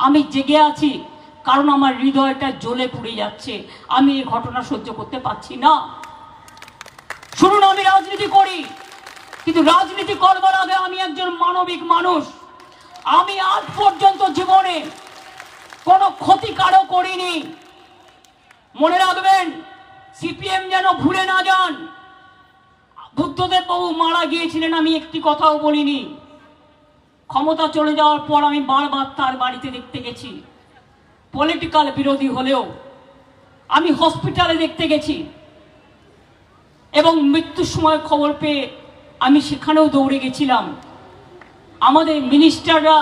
আমি জেগে আছি কারণ আমার হৃদয়টা জ্বলে পুড়ে যাচ্ছে। আমি এই ঘটনা সহ্য করতে পারছি না। শুনুন, আমি রাজনীতি করি, কিন্তু রাজনীতি করবার আগে আমি একজন মানবিক মানুষ। আমি আজ পর্যন্ত জীবনে কোনো ক্ষতি কারো করিনি। মনে রাখবেন, সিপিএম যেন ভুলে না যান, বুদ্ধদেব বাবু মারা গিয়েছিলেন, আমি একটি কথাও বলিনি। ক্ষমতা চলে যাওয়ার পর আমি বারবার তার বাড়িতে দেখতে গেছি। পলিটিক্যাল বিরোধী হলেও আমি হসপিটালে দেখতে গেছি এবং মৃত্যুর সময় খবর পেয়ে আমি সেখানেও দৌড়ে গেছিলাম। আমাদের মিনিস্টাররা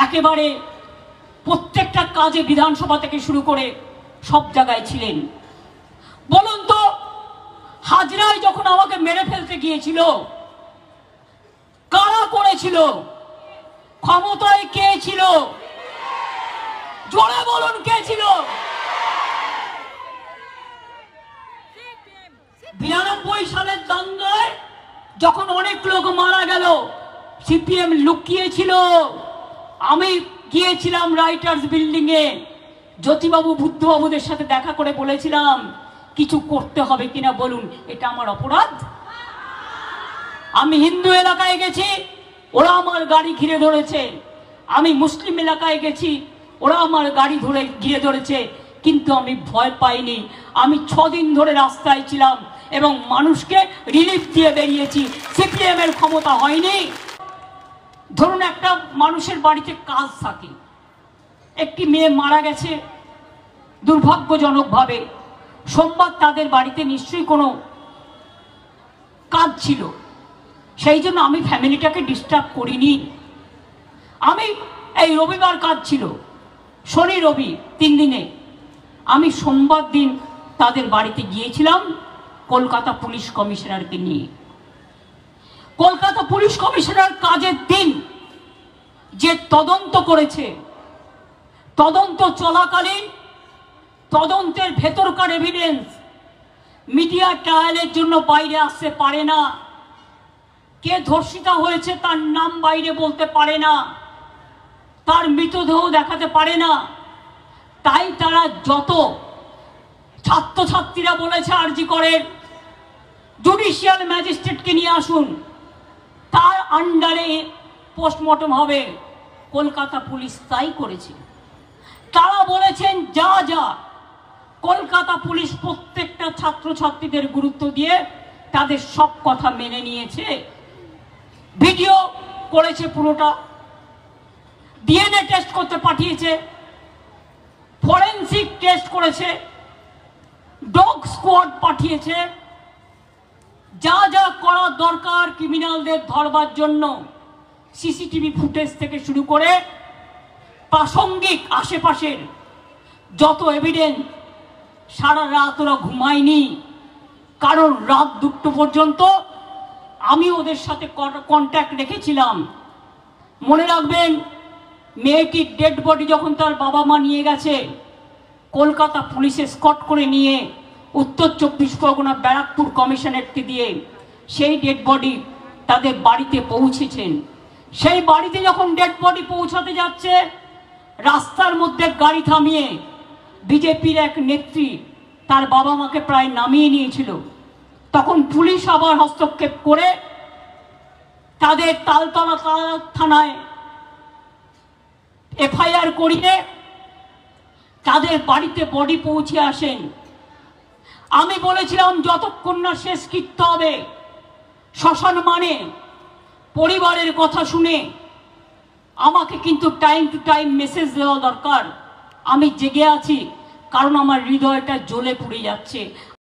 একেবারে প্রত্যেকটা কাজে বিধানসভা থেকে শুরু করে সব জায়গায় ছিলেন। বলুন তো, হাজরায় যখন আমাকে মেরে ফেলতে গিয়েছিল, কারা করেছিল? ক্ষমতায় কে ছিল? জোরে বলুন, কে ছিল? 92 সালের দাঙ্গায় যখন অনেক লোক মারা গেল, সিপিএম লুকিয়েছিল। আমি গিয়েছিলাম রাইটার্স বিল্ডিং এ, জ্যোতিবাবু বুদ্ধবাবুদের সাথে দেখা করে বলেছিলাম কিছু করতে হবে কিনা বলুন, এটা আমার অপরাধ? আমি হিন্দু এলাকায় গেছি, ওরা আমার গাড়ি ঘিরে ধরেছে। আমি মুসলিম এলাকায় গেছি, ওরা আমার গাড়ি ঘিরে ধরেছে, কিন্তু আমি ভয় পাইনি। আমি 6 দিন ধরে রাস্তায় ছিলাম এবং মানুষকে রিলিফ দিয়ে বেরিয়েছি। সিপিএম এর ক্ষমতা হয়নি। ধরুন, একটা মানুষের বাড়িতে কাজ থাকে, একটি মেয়ে মারা গেছে দুর্ভাগ্যজনকভাবে। সোমবার তাদের বাড়িতে নিশ্চয়ই কোনো কাজ ছিল, সেই জন্য আমি ফ্যামিলিটাকে ডিস্টার্ব করিনি। আমি এই রবিবার কাজ ছিল, শনি রবি 3 দিনে। আমি সোমবার দিন তাদের বাড়িতে গিয়েছিলাম কলকাতা পুলিশ কমিশনারকে নিয়ে। কলকাতা পুলিশ কমিশনার কাজের দিন যে তদন্ত করেছে, তদন্ত চলাকালীন তদন্তের ভেতরকার এভিডেন্স মিডিয়া ট্রায়ালের জন্য বাইরে আসতে পারে না। কে ধর্ষিতা হয়েছে তার নাম বাইরে বলতে পারে না, তার মৃতদেহ দেখাতে পারে না। তাই তারা যত ছাত্রছাত্রীরা বলেছে আরজি করেন জুডিশিয়াল ম্যাজিস্ট্রেটকে নিয়ে আসুন, তার আন্ডারে পোস্টমর্টম হবে। কলকাতা পুলিশ তাই করেছে। তারা বলেছেন যা যা, কলকাতা পুলিশ প্রত্যেকটা ছাত্রছাত্রীদের গুরুত্ব দিয়ে তাদের সব কথা মেনে নিয়েছে। ভিডিও করেছে পুরোটা, ডিএনএ টেস্ট করতে পাঠিয়েছে, ফরেনসিক টেস্ট করেছে, ডগ স্কোয়াড পাঠিয়েছে। যা যা করা দরকার ক্রিমিনালদের ধরবার জন্য, সিসিটিভি ফুটেজ থেকে শুরু করে প্রাসঙ্গিক আশেপাশের যত এভিডেন্স। সারা রাত ওরা ঘুমায়নি, কারণ রাত 2টো পর্যন্ত আমি ওদের সাথে কন্ট্যাক্ট রেখেছিলাম। মনে রাখবেন, মেয়েটির ডেড বডি যখন তার বাবা মা নিয়ে গেছে, কলকাতা পুলিশে স্কট করে নিয়ে উত্তর 24 পরগনা ব্যারাকপুর কমিশনারেটকে দিয়ে সেই ডেড বডি তাদের বাড়িতে পৌঁছেছেন। সেই বাড়িতে যখন ডেড বডি পৌঁছাতে যাচ্ছে, রাস্তার মধ্যে গাড়ি থামিয়ে বিজেপির এক নেত্রী তার বাবা মাকে প্রায় নামিয়ে নিয়েছিল। তখন পুলিশ আবার হস্তক্ষেপ করে তাদের তালতলা থানায় এফআইআর করিয়ে তাদের বাড়িতে বডি পৌঁছে আসেন। আমি বলেছিলাম যতক্ষণ না শেষ কৃত্য হবে, শ্মশান মানে পরিবারের কথা শুনে আমাকে কিন্তু টাইম টু টাইম মেসেজ দেওয়া দরকার। আমি জেগে আছি কারণ আমার হৃদয়টা জ্বলে পুড়ে যাচ্ছে।